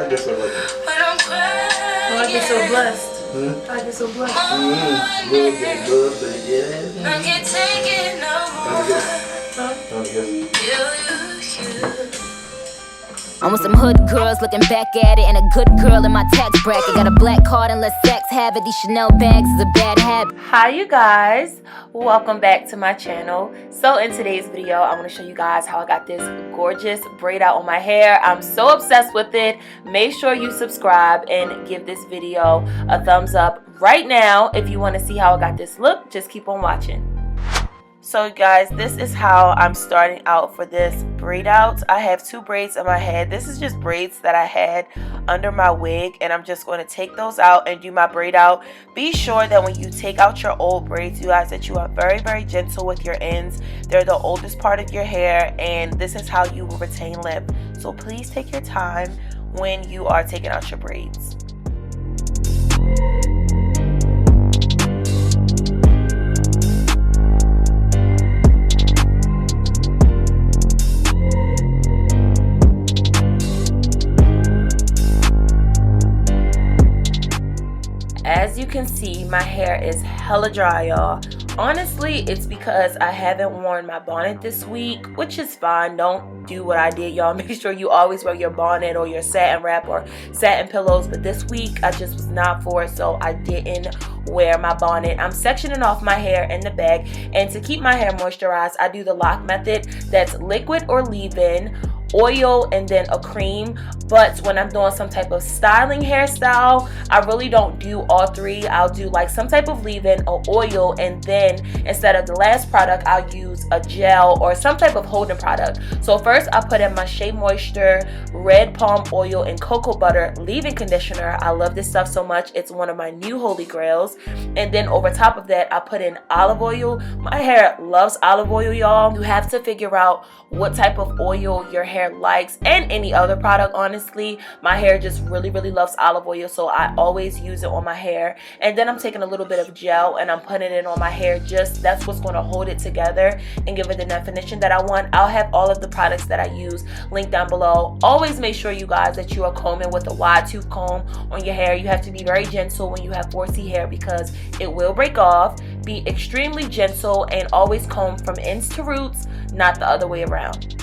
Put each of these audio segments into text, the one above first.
get so lucky. I get so blessed. I get so blessed. I can't take it no more. I'm with some hood girls looking back at it, and a good girl in my tax bracket. Got a black card and let sex have it. These Chanel bags is a bad habit. Hi you guys, welcome back to my channel. So in today's video, I want to show you guys how I got this gorgeous braid out on my hair. I'm so obsessed with it. Make sure you subscribe and give this video a thumbs up right now if you want to see how I got this look. Just keep on watching. So guys, this is how I'm starting out for this braid out. I have two braids in my head. This is just braids that I had under my wig, and I'm just going to take those out and do my braid out. Be sure that when you take out your old braids, you guys, that you are very gentle with your ends. They're the oldest part of your hair, and this is how you will retain length. So please take your time when you are taking out your braids. As you can see, my hair is hella dry, y'all. Honestly, it's because I haven't worn my bonnet this week, which is fine. Don't do what I did, y'all. Make sure you always wear your bonnet or your satin wrap or satin pillows. But this week, I just was not for it, so I didn't wear my bonnet. I'm sectioning off my hair in the back, and to keep my hair moisturized, I do the lock method. That's liquid or leave-in, oil, and then a cream. But when I'm doing some type of styling hairstyle, I really don't do all three. I'll do like some type of leave-in or oil, and then instead of the last product, I'll use a gel or some type of holding product. So first I put in my Shea Moisture red palm oil and cocoa butter leave-in conditioner. I love this stuff so much. It's one of my new holy grails. And then over top of that, I put in olive oil. My hair loves olive oil, y'all. You have to figure out what type of oil your hair likes, and any other product. Honestly, my hair just really loves olive oil, so I always use it on my hair. And then I'm taking a little bit of gel and I'm putting it on my hair. Just that's what's going to hold it together and give it the definition that I want. I'll have all of the products that I use linked down below. Always make sure, you guys, that you are combing with a wide tooth comb on your hair. You have to be very gentle when you have 4C hair because it will break off. Be extremely gentle and always comb from ends to roots, not the other way around.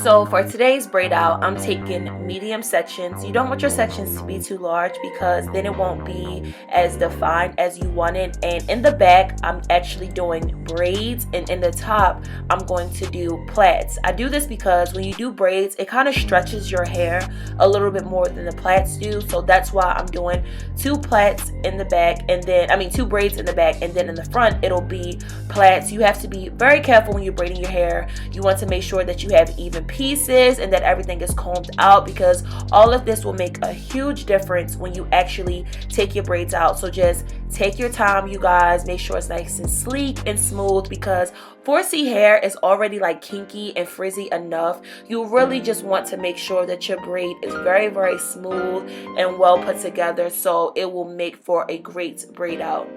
So for today's braid out, I'm taking medium sections. You don't want your sections to be too large because then it won't be as defined as you want it. And in the back, I'm actually doing braids, and in the top, I'm going to do plaits. I do this because when you do braids, it kind of stretches your hair a little bit more than the plaits do. So that's why I'm doing two plaits in the back, and then two braids in the back, and then in the front it'll be plaits. You have to be very careful when you're braiding your hair. You want to make sure that you have even pieces and that everything is combed out, because all of this will make a huge difference when you actually take your braids out. So just take your time, you guys. Make sure it's nice and sleek and smooth, because 4C hair is already like kinky and frizzy enough. You really just want to make sure that your braid is very smooth and well put together, so it will make for a great braid out.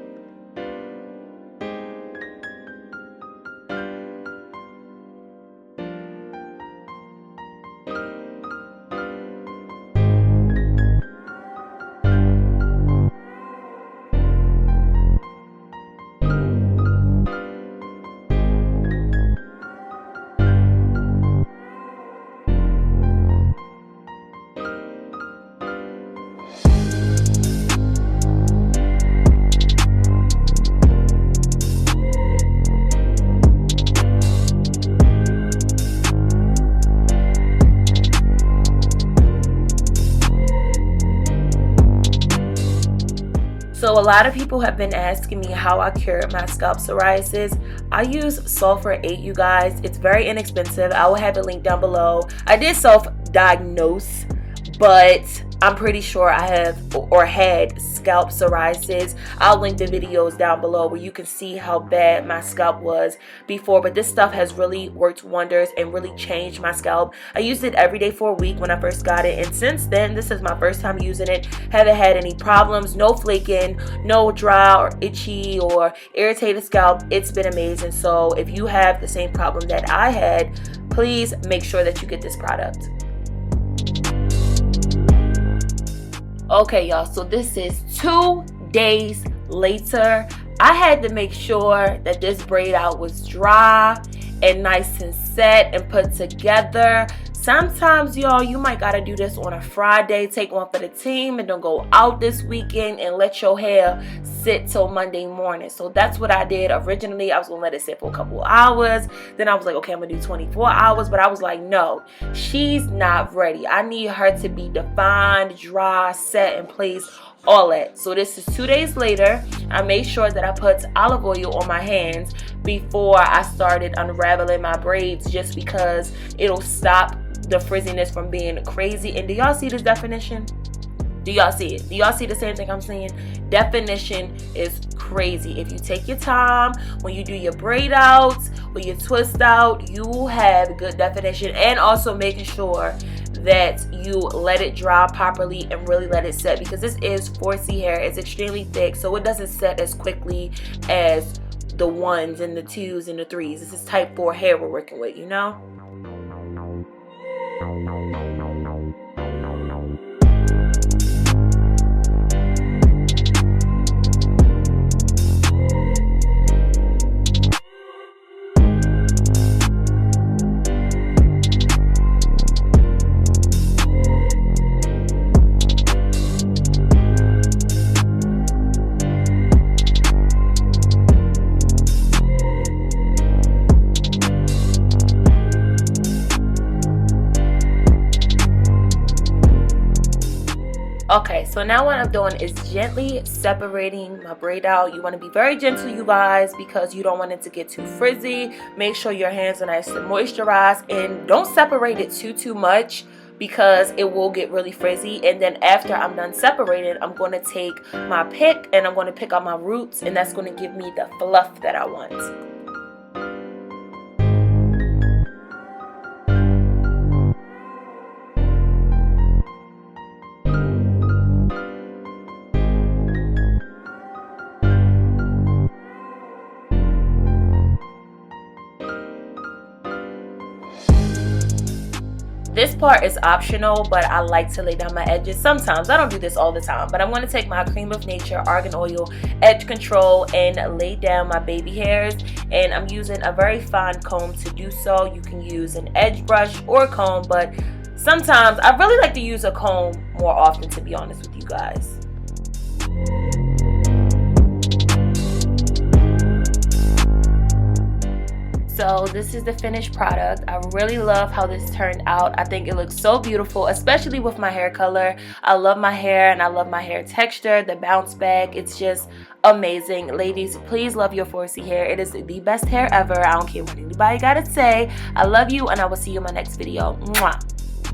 So a lot of people have been asking me how I cured my scalp psoriasis. I use sulfur 8, you guys. It's very inexpensive. I will have it linked down below. I did self-diagnose, but I'm pretty sure I have or had scalp psoriasis. I'll link the videos down below where you can see how bad my scalp was before, but this stuff has really worked wonders and really changed my scalp. I used it every day for a week when I first got it, and since then, this is my first time using it. Haven't had any problems, no flaking, no dry or itchy or irritated scalp. It's been amazing. So if you have the same problem that I had, please make sure that you get this product. Okay, y'all, so this is 2 days later. I had to make sure that this braid out was dry and nice and set and put together. Sometimes, y'all, you might gotta do this on a Friday, take one for the team, and don't go out this weekend and let your hair sit till Monday morning. So that's what I did. Originally, I was gonna let it sit for a couple of hours. Then I was like, okay, I'm gonna do 24 hours. But I was like, no, she's not ready. I need her to be defined, dry, set in place, all that. So this is 2 days later. I made sure that I put olive oil on my hands before I started unraveling my braids, just because it'll stop the frizziness from being crazy. And do y'all see this definition? Do y'all see it? Do y'all see the same thing I'm saying? Definition is crazy. If you take your time when you do your braid outs, when you twist out, you will have good definition. And also making sure that you let it dry properly and really let it set, because this is 4C hair. It's extremely thick, so it doesn't set as quickly as the 1s and the 2s and the 3s. This is type 4 hair we're working with, you know? Okay, so now what I'm doing is gently separating my braid out. You want to be very gentle, you guys, because you don't want it to get too frizzy. Make sure your hands are nice and moisturized, and don't separate it too much, because it will get really frizzy. And then after I'm done separating, I'm going to take my pick and I'm going to pick out my roots, and that's going to give me the fluff that I want. This part is optional, but I like to lay down my edges sometimes. I don't do this all the time, but I'm going to take my Cream of Nature Argan Oil Edge Control and lay down my baby hairs. And I'm using a very fine comb to do so. You can use an edge brush or a comb, but sometimes I really like to use a comb more often, to be honest with you guys. So this is the finished product. I really love how this turned out. I think it looks so beautiful, especially with my hair color. I love my hair and I love my hair texture, the bounce back. It's just amazing. Ladies, please love your 4C hair. It is the best hair ever. I don't care what anybody gotta say. I love you, and I will see you in my next video. Mwah.